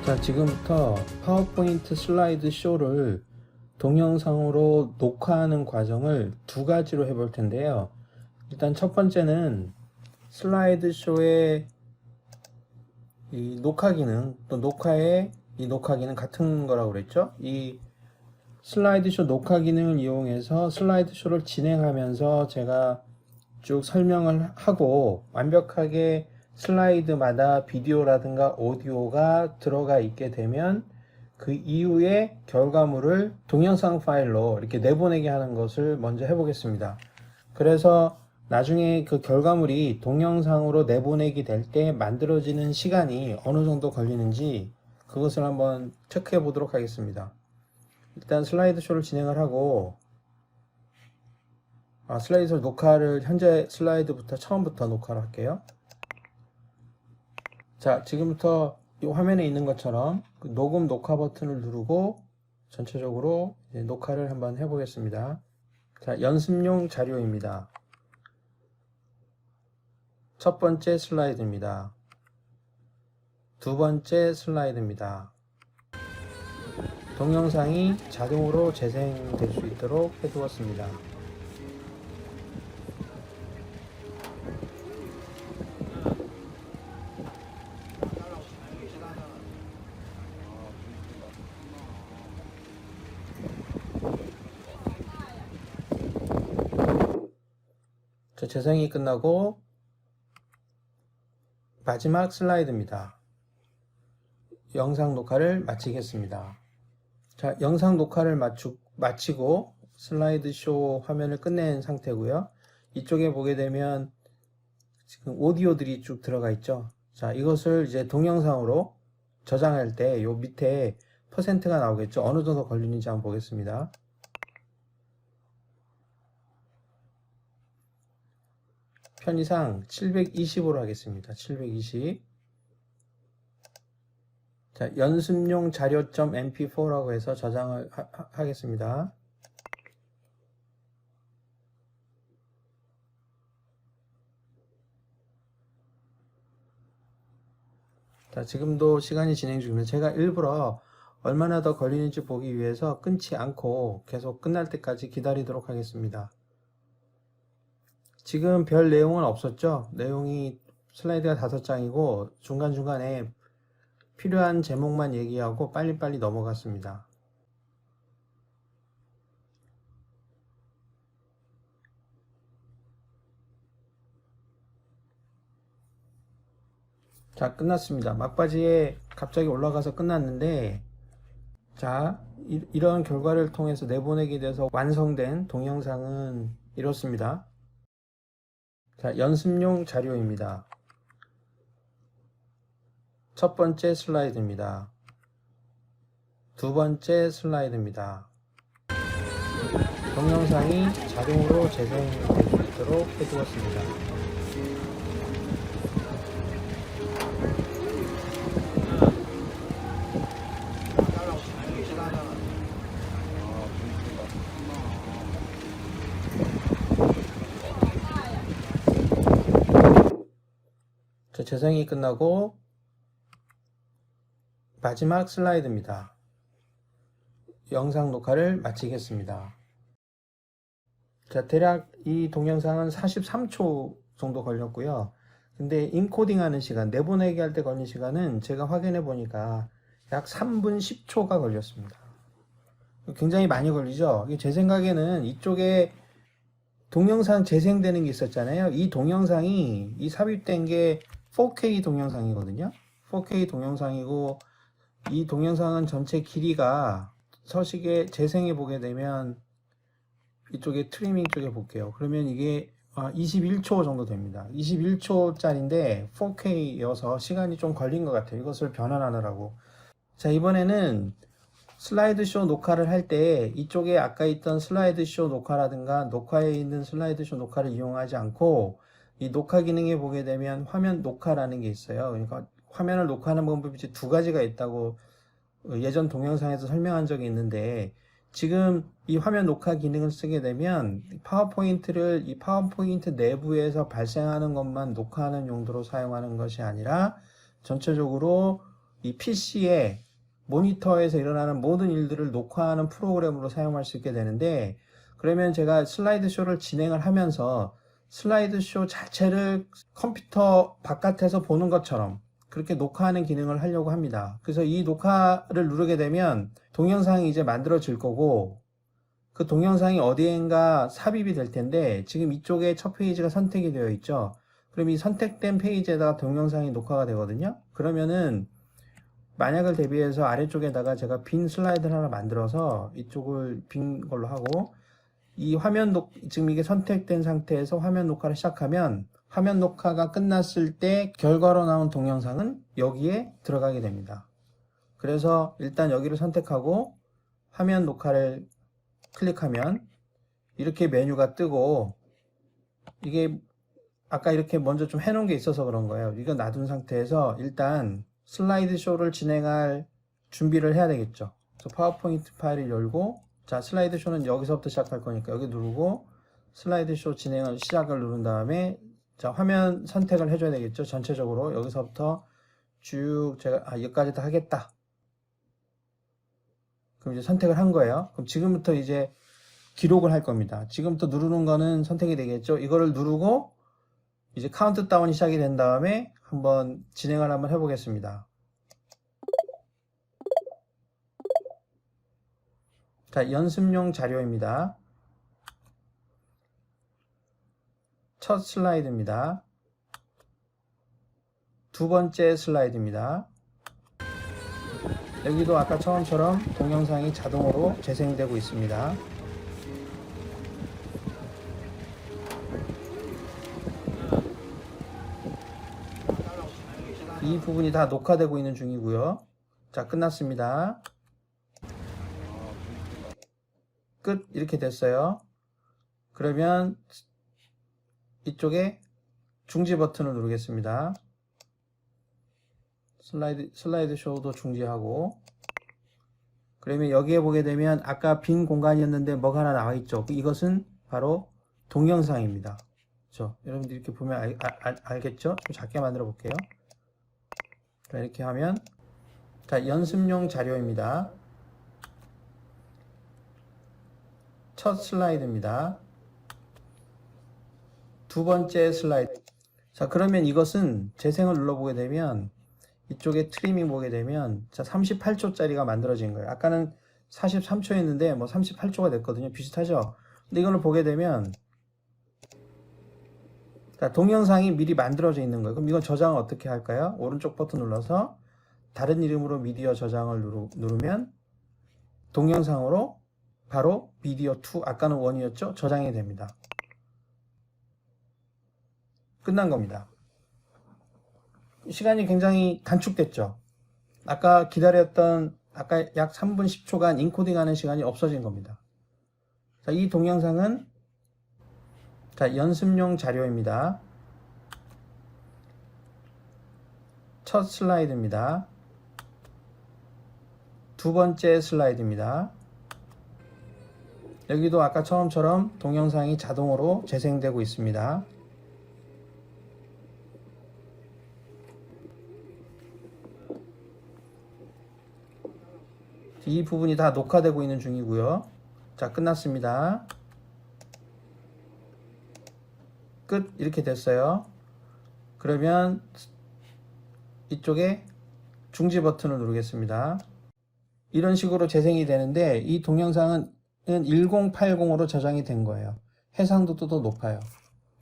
자, 지금부터 파워포인트 슬라이드 쇼를 동영상으로 녹화하는 과정을 두 가지로 해볼 텐데요. 일단 첫 번째는 슬라이드 쇼의 이 녹화 기능, 또 녹화의 이 녹화 기능 같은 거라고 그랬죠? 이 슬라이드 쇼 녹화 기능을 이용해서 슬라이드 쇼를 진행하면서 제가 쭉 설명을 하고 완벽하게 슬라이드마다 비디오라든가 오디오가 들어가 있게 되면 그 이후에 결과물을 동영상 파일로 이렇게 내보내게 하는 것을 먼저 해보겠습니다. 그래서 나중에 그 결과물이 동영상으로 내보내게 될 때 만들어지는 시간이 어느 정도 걸리는지 그것을 한번 체크해 보도록 하겠습니다. 일단 슬라이드 쇼를 진행을 하고 슬라이드 녹화를 현재 슬라이드부터 처음부터 녹화를 할게요. 자, 지금부터 이 화면에 있는 것처럼 그 녹음 녹화 버튼을 누르고 전체적으로 녹화를 한번 해보겠습니다. 자, 연습용 자료입니다. 첫 번째 슬라이드입니다. 두 번째 슬라이드입니다. 동영상이 자동으로 재생될 수 있도록 해두었습니다. 자, 재생이 끝나고 마지막 슬라이드입니다. 영상 녹화를 마치겠습니다. 자, 영상 녹화를 마치고 슬라이드 쇼 화면을 끝낸 상태고요. 이쪽에 보게 되면 지금 오디오들이 쭉 들어가 있죠. 자, 이것을 이제 동영상으로 저장할 때 요 밑에 퍼센트가 나오겠죠. 어느 정도 걸리는지 한번 보겠습니다. 편의상 720으로 하겠습니다. 720. 자, 연습용 자료.mp4라고 해서 저장을 하겠습니다. 자, 지금도 시간이 진행 중입니다. 제가 일부러 얼마나 더 걸리는지 보기 위해서 끊지 않고 계속 끝날 때까지 기다리도록 하겠습니다. 지금 별 내용은 없었죠? 내용이 슬라이드가 5장이고 중간중간에 필요한 제목만 얘기하고 빨리빨리 넘어갔습니다. 자, 끝났습니다. 막바지에 갑자기 올라가서 끝났는데, 자, 이런 결과를 통해서 내보내게 돼서 완성된 동영상은 이렇습니다. 자, 연습용 자료입니다. 첫 번째 슬라이드입니다. 두 번째 슬라이드입니다. 동영상이 자동으로 재생될 수 있도록 해두었습니다. 자, 재생이 끝나고 마지막 슬라이드입니다. 영상 녹화를 마치겠습니다. 자, 대략 이 동영상은 43초 정도 걸렸고요. 근데 인코딩 하는 시간, 내보내기 할 때 걸린 시간은 제가 확인해 보니까 약 3분 10초가 걸렸습니다. 굉장히 많이 걸리죠? 제 생각에는 이쪽에 동영상 재생되는 게 있었잖아요. 이 동영상이 이 삽입된 게 4K 동영상이거든요. 4K 동영상이고 이 동영상은 전체 길이가 서식에 재생해 보게 되면 이쪽에 트리밍 쪽에 볼게요. 그러면 이게 21초 정도 됩니다. 21초짜리인데 4K여서 시간이 좀 걸린 것 같아요. 이것을 변환하느라고. 자, 이번에는 슬라이드 쇼 녹화를 할 때 이쪽에 아까 있던 슬라이드 쇼 녹화라든가 녹화에 있는 슬라이드 쇼 녹화를 이용하지 않고 이 녹화 기능에 보게 되면 화면 녹화라는 게 있어요. 그러니까 화면을 녹화하는 방법이 이제 두 가지가 있다고 예전 동영상에서 설명한 적이 있는데 지금 이 화면 녹화 기능을 쓰게 되면 파워포인트를 이 파워포인트 내부에서 발생하는 것만 녹화하는 용도로 사용하는 것이 아니라 전체적으로 이 PC에 모니터에서 일어나는 모든 일들을 녹화하는 프로그램으로 사용할 수 있게 되는데, 그러면 제가 슬라이드 쇼를 진행을 하면서 슬라이드 쇼 자체를 컴퓨터 바깥에서 보는 것처럼 그렇게 녹화하는 기능을 하려고 합니다. 그래서 이 녹화를 누르게 되면 동영상이 이제 만들어질 거고, 그 동영상이 어디엔가 삽입이 될 텐데, 지금 이쪽에 첫 페이지가 선택이 되어 있죠. 그럼 이 선택된 페이지에다가 동영상이 녹화가 되거든요. 그러면은 만약을 대비해서 아래쪽에다가 제가 빈 슬라이드를 하나 만들어서 이쪽을 빈 걸로 하고, 이 지금 이게 선택된 상태에서 화면 녹화를 시작하면 화면 녹화가 끝났을 때 결과로 나온 동영상은 여기에 들어가게 됩니다. 그래서 일단 여기를 선택하고 화면 녹화를 클릭하면 이렇게 메뉴가 뜨고, 이게 아까 이렇게 먼저 좀 해놓은 게 있어서 그런 거예요. 이거 놔둔 상태에서 일단 슬라이드 쇼를 진행할 준비를 해야 되겠죠. 그래서 파워포인트 파일을 열고, 자, 슬라이드 쇼는 여기서부터 시작할 거니까 여기 누르고 슬라이드 쇼 진행을 시작을 누른 다음에, 자, 화면 선택을 해줘야 되겠죠. 전체적으로 여기서부터 쭉 제가 여기까지 다 하겠다. 그럼 이제 선택을 한 거예요. 그럼 지금부터 이제 기록을 할 겁니다. 지금부터 누르는 거는 선택이 되겠죠. 이거를 누르고 이제 카운트다운이 시작이 된 다음에 한번 진행을 한번 해보겠습니다. 자, 연습용 자료입니다. 첫 슬라이드입니다. 두 번째 슬라이드입니다. 여기도 아까 처음처럼 동영상이 자동으로 재생되고 있습니다. 이 부분이 다 녹화되고 있는 중이고요. 자, 끝났습니다. 끝. 이렇게 됐어요. 그러면 이쪽에 중지 버튼을 누르겠습니다. 슬라이드 쇼도 중지하고, 그러면 여기에 보게 되면 아까 빈 공간이었는데 뭐가 하나 나와 있죠. 이것은 바로 동영상입니다. 그렇죠? 여러분들 이렇게 보면 알겠죠? 좀 작게 만들어 볼게요. 자, 이렇게 하면, 자, 연습용 자료입니다. 첫 슬라이드입니다. 두 번째 슬라이드. 자, 그러면 이것은 재생을 눌러보게 되면 이쪽에 트리밍 보게 되면, 자, 38초짜리가 만들어진 거예요. 아까는 43초였는데 뭐 38초가 됐거든요. 비슷하죠? 근데 이걸 보게 되면, 자, 동영상이 미리 만들어져 있는 거예요. 그럼 이건 저장을 어떻게 할까요? 오른쪽 버튼 눌러서 다른 이름으로 미디어 저장을 누르면 동영상으로 바로 미디어 2, 아까는 1이었죠? 저장이 됩니다. 끝난 겁니다. 시간이 굉장히 단축됐죠. 아까 기다렸던 아까 약 3분 10초간 인코딩하는 시간이 없어진 겁니다. 자, 이 동영상은, 자, 연습용 자료입니다. 첫 슬라이드입니다. 두 번째 슬라이드입니다. 여기도 아까 처음처럼 동영상이 자동으로 재생되고 있습니다. 이 부분이 다 녹화되고 있는 중이고요. 자, 끝났습니다. 끝. 이렇게 됐어요. 그러면 이쪽에 중지 버튼을 누르겠습니다. 이런 식으로 재생이 되는데, 이 동영상은 1080으로 저장이 된 거예요. 해상도도 더 높아요.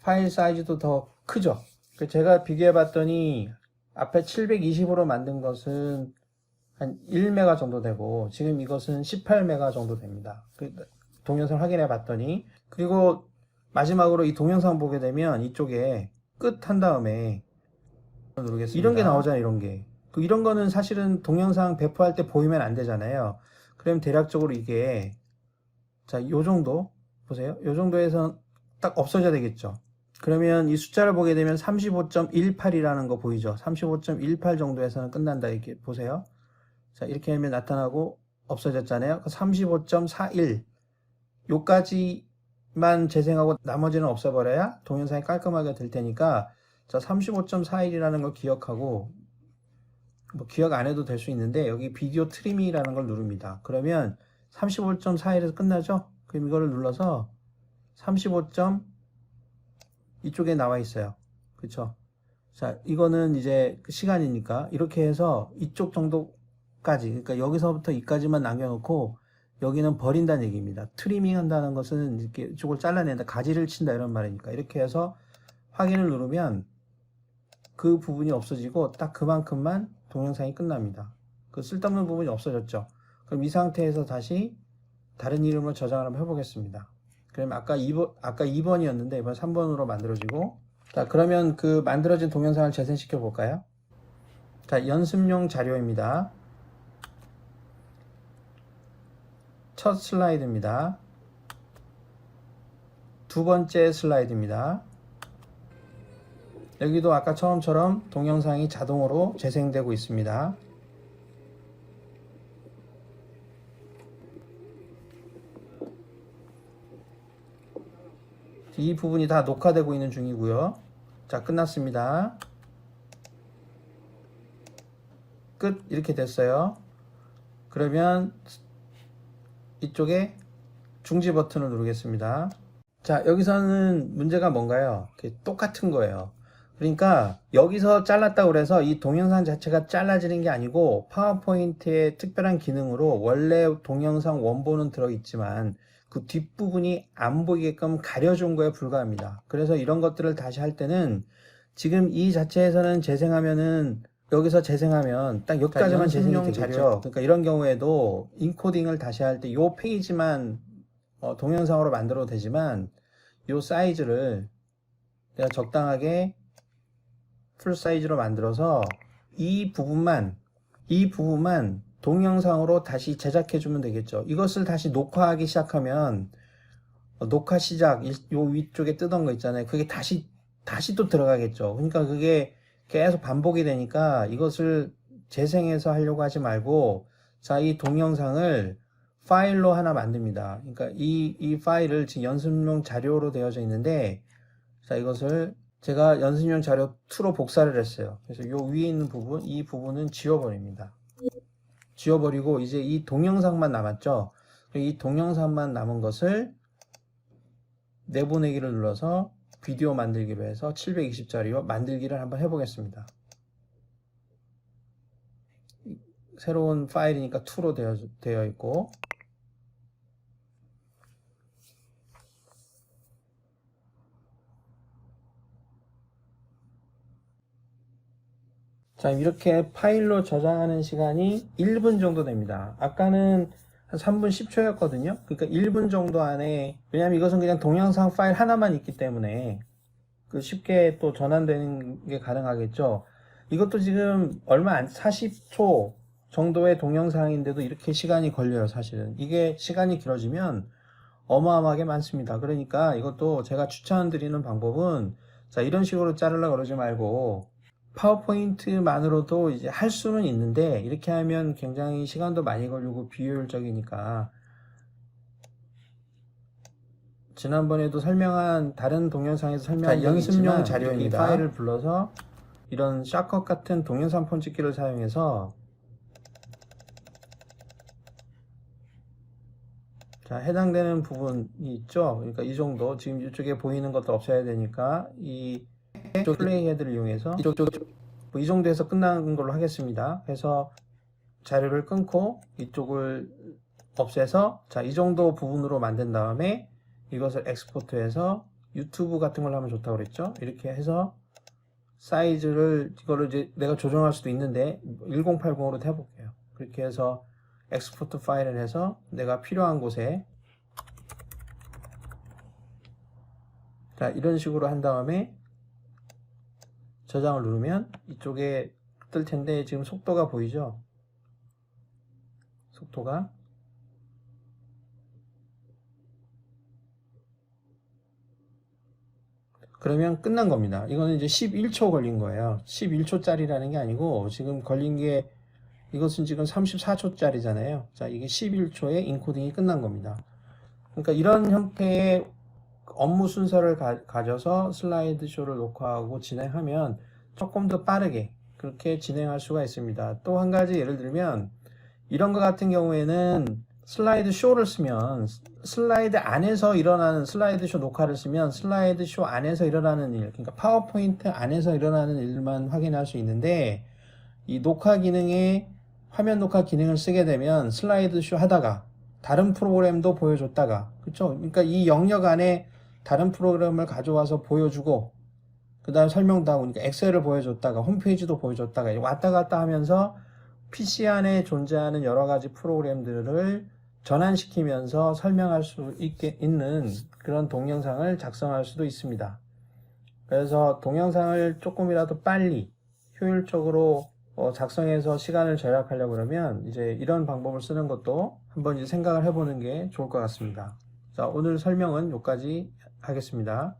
파일 사이즈도 더 크죠. 제가 비교해 봤더니 앞에 720으로 만든 것은 한 1메가 정도 되고, 지금 이것은 18메가 정도 됩니다. 동영상 확인해 봤더니, 그리고 마지막으로 이 동영상 보게 되면 이쪽에 끝 한 다음에 누르겠습니다. 이런 게 나오잖아요. 이런 거는 사실은 동영상 배포할 때 보이면 안 되잖아요. 그럼 대략적으로 이게, 자, 요 정도 보세요. 요 정도에서 딱 없어져야 되겠죠. 그러면 이 숫자를 보게 되면 35.18이라는 거 보이죠? 35.18 정도에서는 끝난다. 이렇게 보세요. 자, 이렇게 하면 나타나고 없어졌잖아요. 35.41 요까지만 재생하고 나머지는 없애버려야 동영상이 깔끔하게 될 테니까, 자, 35.41이라는 걸 기억하고 뭐 기억 안 해도 될 수 있는데 여기 비디오 트리밍이라는 걸 누릅니다. 그러면 35.41에서 끝나죠? 그럼 이거를 눌러서 35점 이쪽에 나와 있어요. 그쵸? 자, 이거는 이제 그 시간이니까 이렇게 해서 이쪽 정도까지, 그러니까 여기서부터 이까지만 남겨놓고 여기는 버린다는 얘기입니다. 트리밍 한다는 것은 이렇게 이쪽을 잘라낸다, 가지를 친다 이런 말이니까 이렇게 해서 확인을 누르면 그 부분이 없어지고 딱 그만큼만 동영상이 끝납니다. 그 쓸데없는 부분이 없어졌죠. 그럼 이 상태에서 다시 다른 이름으로 저장을 한번 해보겠습니다. 그럼 아까 2번이었는데 이번 3번으로 만들어지고, 자, 그러면 그 만들어진 동영상을 재생시켜 볼까요? 자, 연습용 자료입니다. 첫 슬라이드입니다. 두 번째 슬라이드입니다. 여기도 아까 처음처럼 동영상이 자동으로 재생되고 있습니다. 이 부분이 다 녹화되고 있는 중이고요. 자, 끝났습니다. 끝. 이렇게 됐어요. 그러면 이쪽에 중지 버튼을 누르겠습니다. 자, 여기서는 문제가 뭔가요? 똑같은 거예요. 그러니까 여기서 잘랐다고 그래서 이 동영상 자체가 잘라지는 게 아니고 파워포인트의 특별한 기능으로 원래 동영상 원본은 들어있지만 그 뒷부분이 안 보이게끔 가려준 거에 불과합니다. 그래서 이런 것들을 다시 할 때는 지금 이 자체에서는 재생하면은 여기서 재생하면 딱 여기까지만 재생이 되겠죠. 그러니까 이런 경우에도 인코딩을 다시 할 때 이 페이지만 동영상으로 만들어도 되지만 이 사이즈를 내가 적당하게 풀 사이즈로 만들어서 이 부분만 동영상으로 다시 제작해 주면 되겠죠. 이것을 다시 녹화하기 시작하면 녹화 시작 요 위쪽에 뜨던 거 있잖아요. 그게 다시 또 들어가겠죠. 그러니까 그게 계속 반복이 되니까 이것을 재생해서 하려고 하지 말고, 자, 이 동영상을 파일로 하나 만듭니다. 그러니까 이 파일을 지금 연습용 자료로 되어져 있는데, 자, 이것을 제가 연습용 자료 2로 복사를 했어요. 그래서 요 위에 있는 부분, 이 부분은 지워버립니다. 지워버리고 이제 이 동영상만 남았죠. 이 동영상만 남은 것을 내보내기를 눌러서 비디오 만들기로 해서 720짜리로 만들기를 한번 해보겠습니다. 새로운 파일이니까 2로 되어 있고, 자, 이렇게 파일로 저장하는 시간이 1분 정도 됩니다. 아까는 한 3분 10초였거든요. 그러니까 1분 정도 안에, 왜냐면 이것은 그냥 동영상 파일 하나만 있기 때문에 그 쉽게 또 전환되는 게 가능하겠죠. 이것도 지금 얼마 안 40초 정도의 동영상인데도 이렇게 시간이 걸려요. 사실은 이게 시간이 길어지면 어마어마하게 많습니다. 그러니까 이것도 제가 추천드리는 방법은, 자, 이런 식으로 자르려고 그러지 말고 파워포인트만으로도 이제 할 수는 있는데 이렇게 하면 굉장히 시간도 많이 걸리고 비효율적이니까, 지난번에도 설명한 다른 동영상에서 설명한 연습용 자료입니다. 이 파일을 불러서 이런 샷컷 같은 동영상 편집기를 사용해서, 자, 해당되는 부분이 있죠. 그러니까 이 정도, 지금 이쪽에 보이는 것도 없애야 되니까 이쪽 플레이 헤드를 이용해서 뭐 이 정도에서 끝나는 걸로 하겠습니다. 그래서 자료를 끊고 이쪽을 없애서, 자, 이 정도 부분으로 만든 다음에 이것을 엑스포트해서 유튜브 같은 걸 하면 좋다고 그랬죠. 이렇게 해서 사이즈를, 이거를 이제 내가 조정할 수도 있는데 1080으로 해볼게요. 그렇게 해서 엑스포트 파일을 해서 내가 필요한 곳에, 자, 이런 식으로 한 다음에 저장을 누르면 이쪽에 뜰 텐데, 지금 속도가 보이죠? 속도가 그러면 끝난 겁니다. 이거는 이제 11초 걸린 거예요. 11초짜리라는 게 아니고 지금 걸린 게, 이것은 지금 34초짜리잖아요. 자, 이게 11초에 인코딩이 끝난 겁니다. 그러니까 이런 형태의 업무 순서를 가져서 슬라이드 쇼를 녹화하고 진행하면 조금 더 빠르게, 그렇게 진행할 수가 있습니다. 또 한 가지 예를 들면 이런 것 같은 경우에는 슬라이드 쇼를 쓰면 슬라이드 안에서 일어나는 슬라이드 쇼 녹화를 쓰면 슬라이드 쇼 안에서 일어나는 일, 그러니까 파워포인트 안에서 일어나는 일만 확인할 수 있는데 이 녹화 기능에 화면 녹화 기능을 쓰게 되면 슬라이드 쇼 하다가 다른 프로그램도 보여줬다가 그렇죠? 그러니까 이 영역 안에 다른 프로그램을 가져와서 보여주고 그 다음 설명도 하고 그러니까 엑셀을 보여줬다가 홈페이지도 보여줬다가 왔다 갔다 하면서 PC 안에 존재하는 여러 가지 프로그램들을 전환시키면서 설명할 수 있는 그런 동영상을 작성할 수도 있습니다. 그래서 동영상을 조금이라도 빨리 효율적으로 작성해서 시간을 절약하려고 그러면 이제 이런 방법을 쓰는 것도 한번 이제 생각을 해보는 게 좋을 것 같습니다. 자, 오늘 설명은 여기까지 하겠습니다.